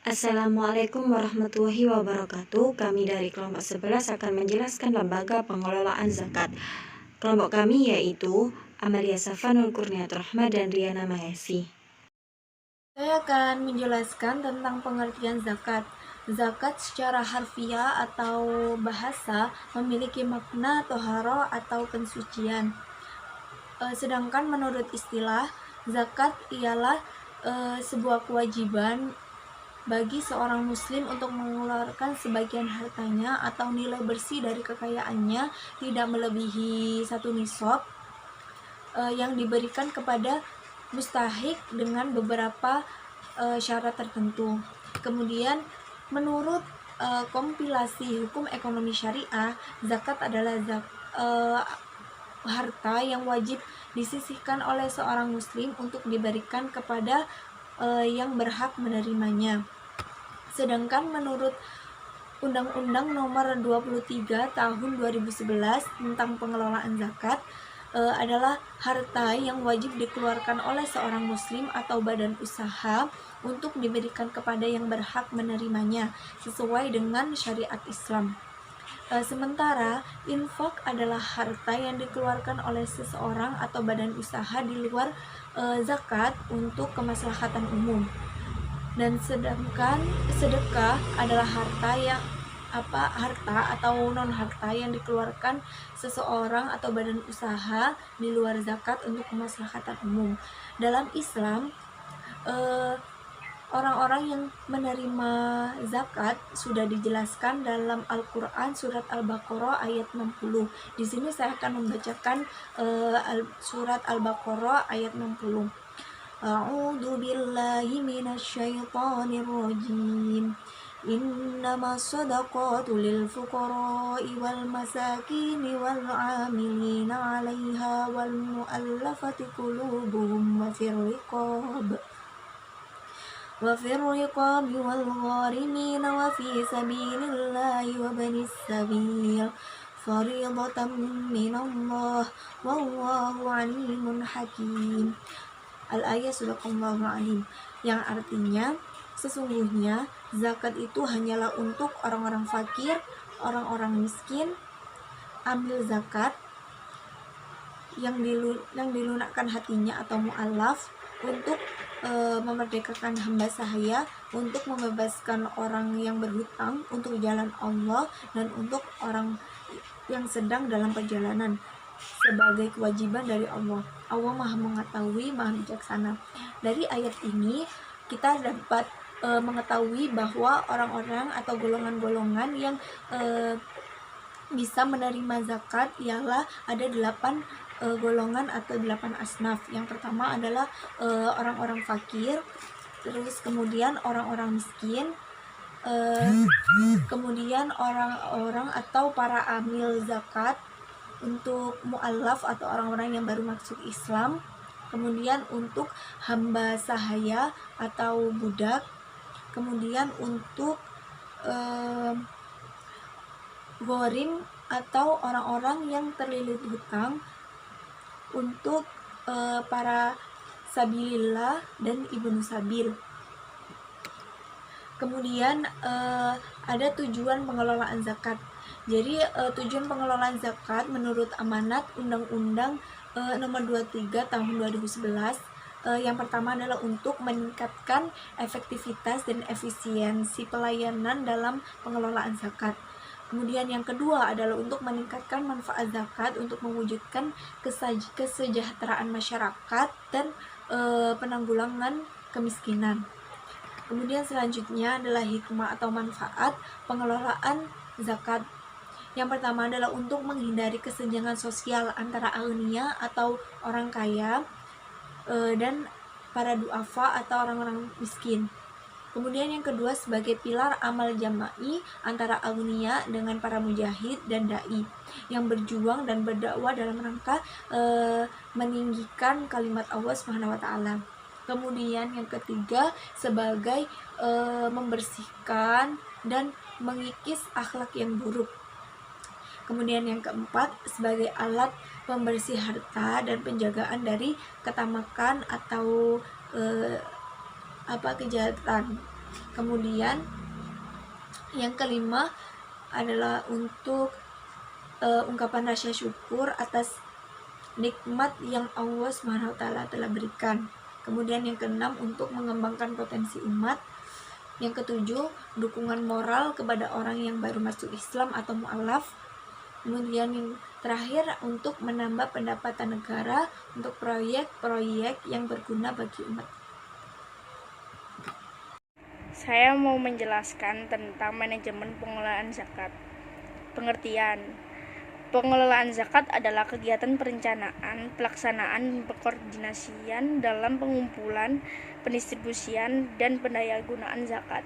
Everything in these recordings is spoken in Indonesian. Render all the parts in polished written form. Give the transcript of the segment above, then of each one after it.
Assalamualaikum warahmatullahi wabarakatuh. Kami dari kelompok 11 akan menjelaskan lembaga pengelolaan zakat. Kelompok kami yaitu Amalia Safanul Kurniatur Rahma dan Riana Mahesi. Saya akan menjelaskan tentang pengertian zakat. Zakat secara harfiah atau bahasa memiliki makna toharo atau pensucian. Sedangkan menurut istilah, zakat ialah sebuah kewajiban bagi seorang muslim untuk mengeluarkan sebagian hartanya atau nilai bersih dari kekayaannya tidak melebihi satu nisab yang diberikan kepada mustahik dengan beberapa syarat tertentu. Kemudian menurut kompilasi hukum ekonomi syariah, zakat adalah harta yang wajib disisihkan oleh seorang muslim untuk diberikan kepada yang berhak menerimanya. Sedangkan menurut Undang-Undang Nomor 23 Tahun 2011 tentang pengelolaan zakat adalah harta yang wajib dikeluarkan oleh seorang muslim atau badan usaha untuk diberikan kepada yang berhak menerimanya sesuai dengan syariat Islam. Sementara infak adalah harta yang dikeluarkan oleh seseorang atau badan usaha di luar zakat untuk kemaslahatan umum. Dan sedangkan sedekah adalah harta atau non harta yang dikeluarkan seseorang atau badan usaha di luar zakat untuk kemaslahatan umum. Dalam Islam, orang-orang yang menerima zakat sudah dijelaskan dalam Al-Quran surat Al-Baqarah ayat 60. Di sini saya akan membacakan surat Al-Baqarah ayat 60. A'udzu billahi minasyaitonir rajim. Innamas shadaqatu lil fuqara'i wal masakini wal 'amilina 'alaiha wal mu'allafati qulubuhum wa fir riqabi wal gharimina wa fi sabilillahi wa banis sabil fariidatan minallah wallahu 'alimun hakim. Al-ayat Sadaqallahul Alim, yang artinya sesungguhnya zakat itu hanyalah untuk orang-orang fakir, orang-orang miskin. Ambil zakat yang dilunakkan hatinya atau mu'allaf untuk memerdekakan hamba sahaya, untuk membebaskan orang yang berhutang untuk jalan Allah, dan untuk orang yang sedang dalam perjalanan sebagai kewajiban dari Allah. Allah Maha mengetahui, Maha bijaksana. Dari ayat ini kita dapat mengetahui bahwa orang-orang atau golongan-golongan yang bisa menerima zakat ialah ada 8 golongan atau 8 asnaf. Yang pertama adalah orang-orang fakir, terus kemudian orang-orang miskin, kemudian orang-orang atau para amil zakat, untuk mu'allaf atau orang-orang yang baru masuk Islam, kemudian untuk hamba sahaya atau budak, kemudian untuk gharim atau orang-orang yang terlilit hutang, untuk para sabilillah dan ibnu sabil. Kemudian ada tujuan pengelolaan zakat. Jadi tujuan pengelolaan zakat menurut amanat Undang-Undang Nomor 23 Tahun 2011 yang pertama adalah untuk meningkatkan efektivitas dan efisiensi pelayanan dalam pengelolaan zakat. Kemudian yang kedua adalah untuk meningkatkan manfaat zakat untuk mewujudkan kesejahteraan masyarakat dan penanggulangan kemiskinan. Kemudian selanjutnya adalah hikmah atau manfaat pengelolaan zakat. Yang pertama adalah untuk menghindari kesenjangan sosial antara agniya atau orang kaya dan para duafa atau orang-orang miskin. Kemudian yang kedua sebagai pilar amal jama'i antara agniya dengan para mujahid dan dai yang berjuang dan berdakwah dalam rangka meninggikan kalimat Allah Subhanahu wa taala. Kemudian yang ketiga sebagai membersihkan dan mengikis akhlak yang buruk. Kemudian yang keempat sebagai alat pembersih harta dan penjagaan dari ketamakan atau kejahatan. Kemudian yang kelima adalah untuk ungkapan rasa syukur atas nikmat yang Allah SWT telah berikan. Kemudian yang keenam, untuk mengembangkan potensi umat. Yang ketujuh, dukungan moral kepada orang yang baru masuk Islam atau mu'alaf. Kemudian yang terakhir, untuk menambah pendapatan negara untuk proyek-proyek yang berguna bagi umat. Saya mau menjelaskan tentang manajemen pengelolaan zakat. Pengertian: pengelolaan zakat adalah kegiatan perencanaan, pelaksanaan, dan pekoordinasian dalam pengumpulan, pendistribusian, dan pendayagunaan zakat.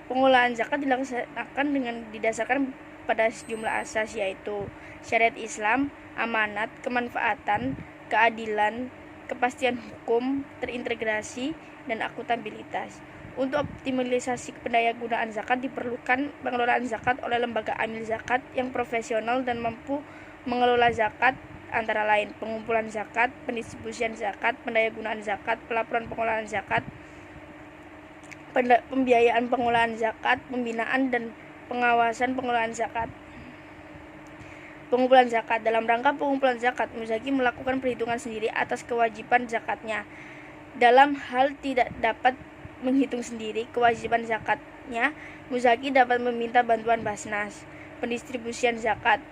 Pengelolaan zakat dilaksanakan dengan didasarkan pada sejumlah asas, yaitu syariat Islam, amanat, kemanfaatan, keadilan, kepastian hukum, terintegrasi, dan akuntabilitas. Untuk optimalisasi pendayagunaan zakat diperlukan pengelolaan zakat oleh lembaga amil zakat yang profesional dan mampu mengelola zakat, antara lain pengumpulan zakat, pendistribusian zakat, pendayagunaan zakat, pelaporan pengelolaan zakat, pembiayaan pengelolaan zakat, pembinaan dan pengawasan pengelolaan zakat. Pengumpulan zakat. Dalam rangka pengumpulan zakat, muzaki melakukan perhitungan sendiri atas kewajiban zakatnya. Dalam hal tidak dapat menghitung sendiri kewajiban zakatnya, muzaki dapat meminta bantuan Basnas. Pendistribusian zakat.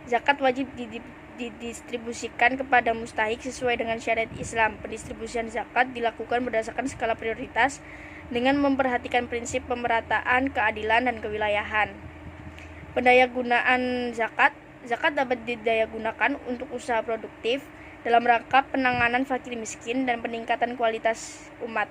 Zakat wajib didistribusikan kepada mustahik sesuai dengan syariat Islam. Pendistribusian zakat dilakukan berdasarkan skala prioritas dengan memperhatikan prinsip pemerataan, keadilan, dan kewilayahan. Pendayagunaan zakat. Zakat dapat didayagunakan untuk usaha produktif dalam rangka penanganan fakir miskin dan peningkatan kualitas umat.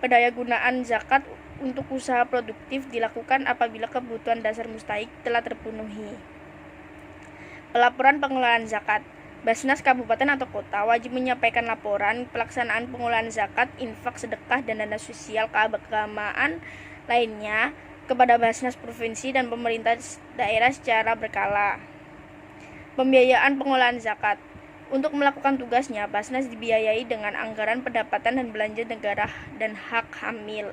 Pendayagunaan zakat untuk usaha produktif dilakukan apabila kebutuhan dasar mustahik telah terpenuhi. Pelaporan pengelolaan zakat. Basnas kabupaten atau kota wajib menyampaikan laporan pelaksanaan pengelolaan zakat, infak, sedekah, dan dana sosial keagamaan lainnya kepada Basnas provinsi dan pemerintah daerah secara berkala. Pembiayaan pengelolaan zakat. Untuk melakukan tugasnya, Basnas dibiayai dengan anggaran pendapatan dan belanja negara dan hak amil.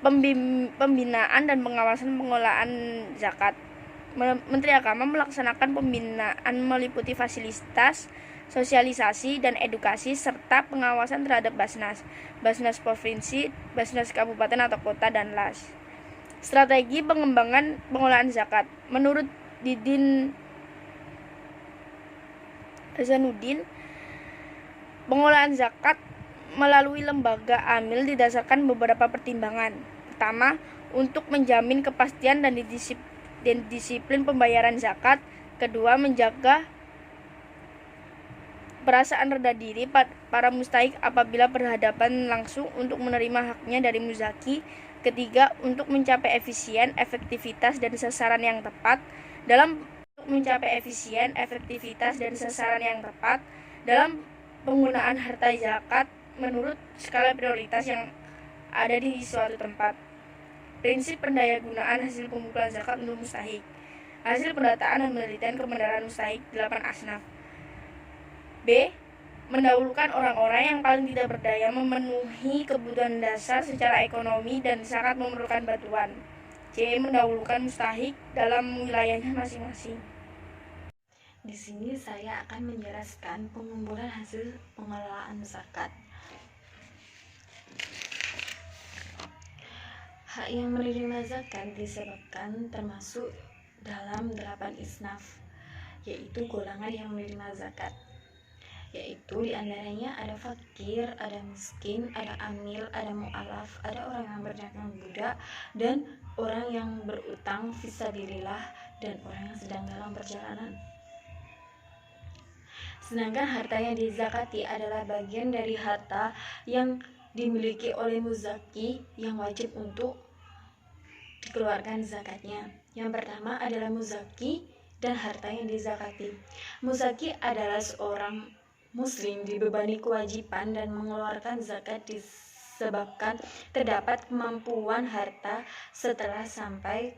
Pembinaan dan pengawasan pengelolaan zakat. Menteri Agama melaksanakan pembinaan meliputi fasilitas, sosialisasi, dan edukasi serta pengawasan terhadap Basnas, Basnas provinsi, Basnas kabupaten atau kota, dan LAS. Strategi pengembangan pengelolaan zakat. Menurut Didin Hasanuddin, pengelolaan zakat melalui lembaga amil didasarkan beberapa pertimbangan. Pertama, untuk menjamin kepastian dan disiplin pembayaran zakat. Kedua, menjaga perasaan rendah diri para mustahik apabila berhadapan langsung untuk menerima haknya dari muzaki. Ketiga, untuk mencapai efektivitas, dan sasaran yang tepat dalam penggunaan harta zakat menurut skala prioritas yang ada di suatu tempat. Prinsip pendayagunaan hasil pengumpulan zakat untuk mustahik. Hasil pendataan dan penelitian kebenaran mustahik 8 asnaf. B. Mendahulukan orang-orang yang paling tidak berdaya memenuhi kebutuhan dasar secara ekonomi dan sangat memerlukan bantuan. C. Mendahulukan mustahik dalam wilayahnya masing-masing. Di sini saya akan menjelaskan pengumpulan hasil pengelolaan zakat. Hak yang menerima zakat disebutkan termasuk dalam 8 isnaf, yaitu golongan yang menerima zakat, yaitu diantaranya ada fakir, ada miskin, ada amil, ada mu'alaf, ada orang yang berdagang budak, dan orang yang berutang fisabilillah, dan orang yang sedang dalam perjalanan. Sedangkan harta yang dizakati adalah bagian dari harta yang dimiliki oleh muzaki yang wajib untuk dikeluarkan zakatnya. Yang pertama adalah muzaki dan harta yang dizakati. Muzaki adalah seorang muslim dibebani kewajiban dan mengeluarkan zakat disebabkan terdapat kemampuan harta setelah sampai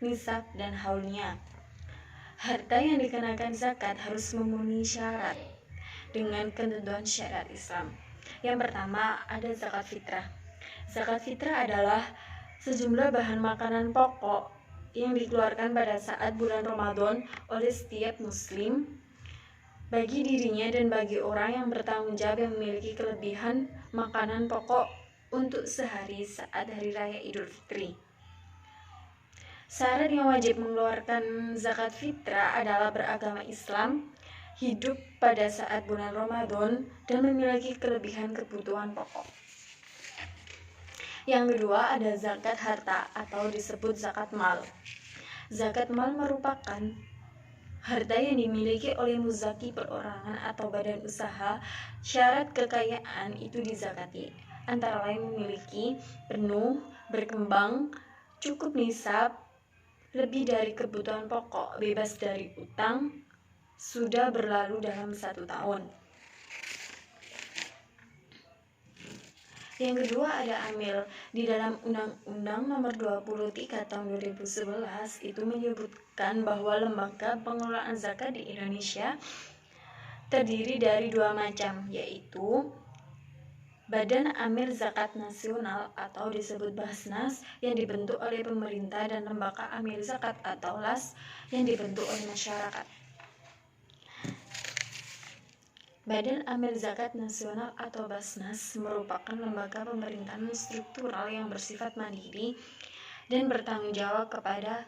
nisab dan haulnya. Harta yang dikenakan zakat harus memenuhi syarat dengan ketentuan syariat Islam. Yang pertama ada zakat fitrah. Zakat fitrah adalah sejumlah bahan makanan pokok yang dikeluarkan pada saat bulan Ramadan oleh setiap muslim bagi dirinya dan bagi orang yang bertanggung jawab yang memiliki kelebihan makanan pokok untuk sehari saat hari raya Idul Fitri. Syarat yang wajib mengeluarkan zakat fitrah adalah beragama Islam, hidup pada saat bulan Ramadan, dan memiliki kelebihan kebutuhan pokok. Yang kedua ada zakat harta atau disebut zakat mal. Zakat mal merupakan harta yang dimiliki oleh muzaki perorangan atau badan usaha. Syarat kekayaan itu dizakati, antara lain memiliki, penuh, berkembang, cukup nisab, lebih dari kebutuhan pokok, bebas dari utang, sudah berlalu dalam 1 tahun. Yang kedua ada amil. Di dalam Undang-Undang Nomor 23 Tahun 2011 itu menyebutkan bahwa lembaga pengelolaan zakat di Indonesia terdiri dari 2 macam, yaitu Badan Amil Zakat Nasional atau disebut Basnas yang dibentuk oleh pemerintah dan Lembaga Amil Zakat atau LAS yang dibentuk oleh masyarakat. Badan Amil Zakat Nasional atau Basnas merupakan lembaga pemerintahan struktural yang bersifat mandiri dan bertanggung jawab kepada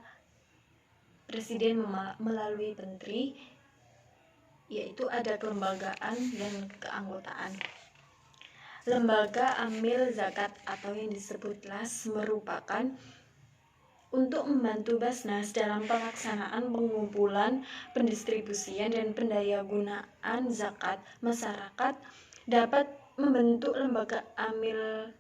Presiden melalui Menteri, yaitu ada kelembagaan dan keanggotaan. Lembaga Amil Zakat atau yang disebut LAS merupakan untuk membantu Basnas dalam pelaksanaan pengumpulan, pendistribusian, dan pendayagunaan zakat. Masyarakat dapat membentuk lembaga Amil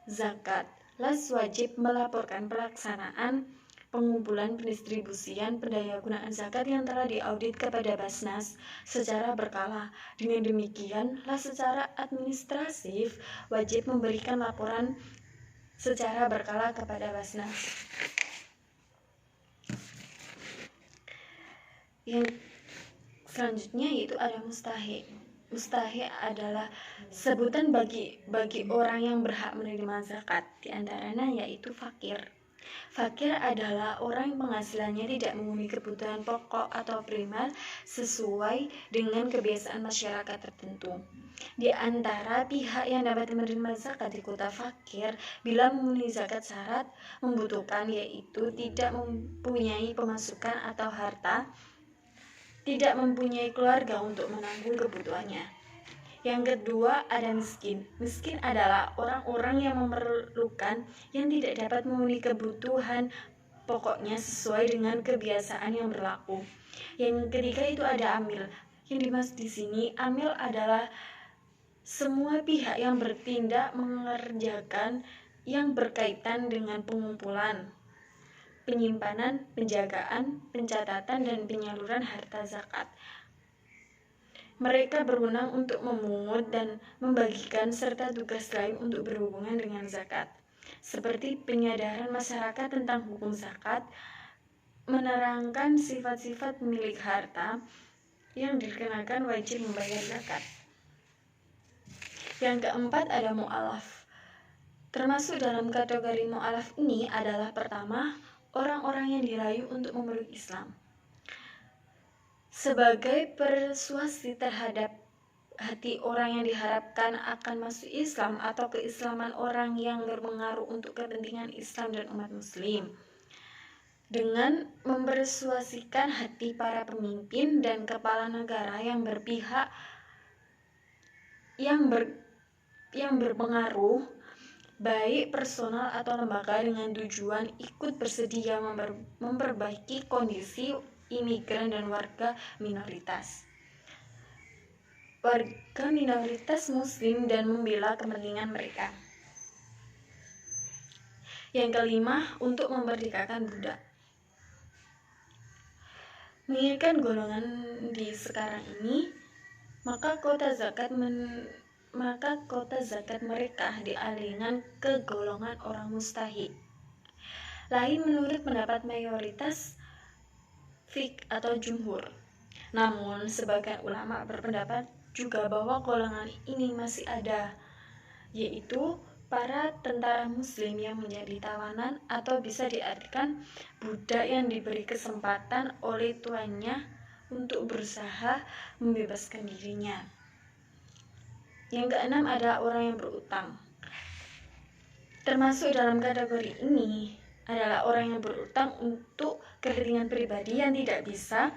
Zakat. LAS wajib melaporkan pelaksanaan pengumpulan, pendistribusian, pendayagunaan zakat yang telah diaudit kepada Basnas secara berkala. Dengan demikian, LAS secara administratif wajib memberikan laporan secara berkala kepada Basnas. Yang selanjutnya yaitu ada mustahik. Mustahik adalah sebutan bagi orang yang berhak menerima zakat, diantaranya yaitu fakir. Fakir adalah orang yang penghasilannya tidak memenuhi kebutuhan pokok atau primer sesuai dengan kebiasaan masyarakat tertentu. Di antara pihak yang dapat menerima zakat di kota fakir bila memenuhi zakat syarat membutuhkan, yaitu tidak mempunyai pemasukan atau harta, tidak mempunyai keluarga untuk menanggung kebutuhannya. Yang kedua ada miskin. Miskin adalah orang-orang yang memerlukan yang tidak dapat memenuhi kebutuhan pokoknya sesuai dengan kebiasaan yang berlaku. Yang ketiga itu ada amil. Yang dimaksud di sini amil adalah semua pihak yang bertindak mengerjakan yang berkaitan dengan pengumpulan, penyimpanan, penjagaan, pencatatan, dan penyaluran harta zakat. Mereka berwenang untuk memungut dan membagikan serta tugas lain untuk berhubungan dengan zakat, seperti penyadaran masyarakat tentang hukum zakat, menerangkan sifat-sifat pemilik harta yang dikenakan wajib membayar zakat. Yang keempat ada mu'alaf. Termasuk dalam kategori mu'alaf ini adalah pertama, orang-orang yang dirayu untuk memeluk Islam. Sebagai persuasi terhadap hati orang yang diharapkan akan masuk Islam atau keislaman orang yang berpengaruh untuk kepentingan Islam dan umat muslim, dengan mempersuasikan hati para pemimpin dan kepala negara yang berpihak yang berpengaruh, baik personal atau lembaga, dengan tujuan ikut bersedia memperbaiki kondisi imigran dan warga minoritas muslim dan membela kepentingan mereka. Yang kelima, untuk memerdekakan budak. Mengingatkan golongan di sekarang ini, maka kota zakat mereka dialihkan ke golongan orang mustahik. Lain menurut pendapat mayoritas fiqh atau jumhur. Namun sebagian ulama berpendapat juga bahwa golongan ini masih ada, yaitu para tentara muslim yang menjadi tawanan, atau bisa diartikan budak yang diberi kesempatan oleh tuannya untuk berusaha membebaskan dirinya. Yang keenam adalah orang yang berutang. Termasuk dalam kategori ini adalah orang yang berutang untuk kepentingan pribadi yang tidak bisa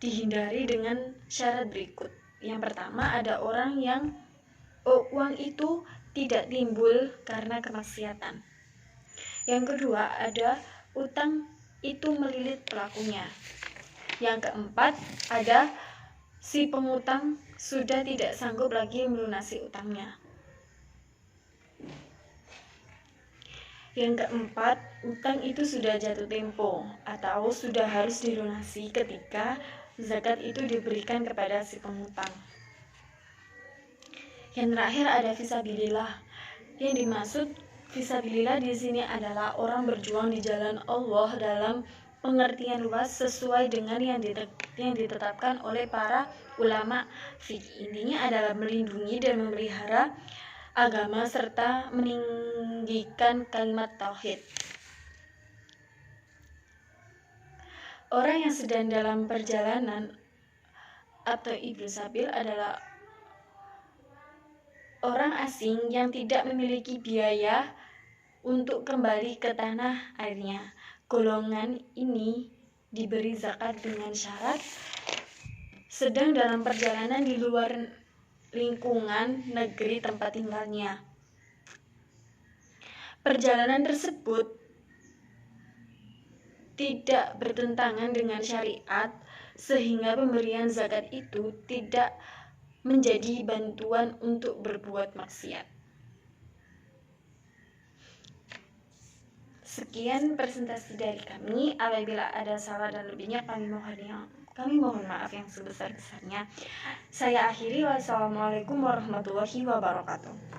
dihindari dengan syarat berikut. Yang pertama, ada orang yang uang itu tidak timbul karena kemaksiatan. Yang kedua, ada utang itu melilit pelakunya. Yang keempat, ada si pengutang sudah tidak sanggup lagi melunasi utangnya. Yang keempat, utang itu sudah jatuh tempo atau sudah harus dilunasi ketika zakat itu diberikan kepada si pengutang. Yang terakhir ada fisabilillah. Yang dimaksud fisabilillah di sini adalah orang berjuang di jalan Allah dalam pengertian luas sesuai dengan yang ditetapkan oleh para ulama fikih. Intinya adalah melindungi dan memelihara agama serta meninggikan kalimat tauhid. Orang yang sedang dalam perjalanan atau ibnu sabil adalah orang asing yang tidak memiliki biaya untuk kembali ke tanah airnya. Golongan ini diberi zakat dengan syarat sedang dalam perjalanan di luar lingkungan negeri tempat tinggalnya. Perjalanan tersebut tidak bertentangan dengan syariat, sehingga pemberian zakat itu tidak menjadi bantuan untuk berbuat maksiat. Sekian presentasi dari kami. Apabila ada salah dan lebihnya kami mohon maaf yang sebesar-besarnya. Saya akhiri. Wassalamualaikum warahmatullahi wabarakatuh.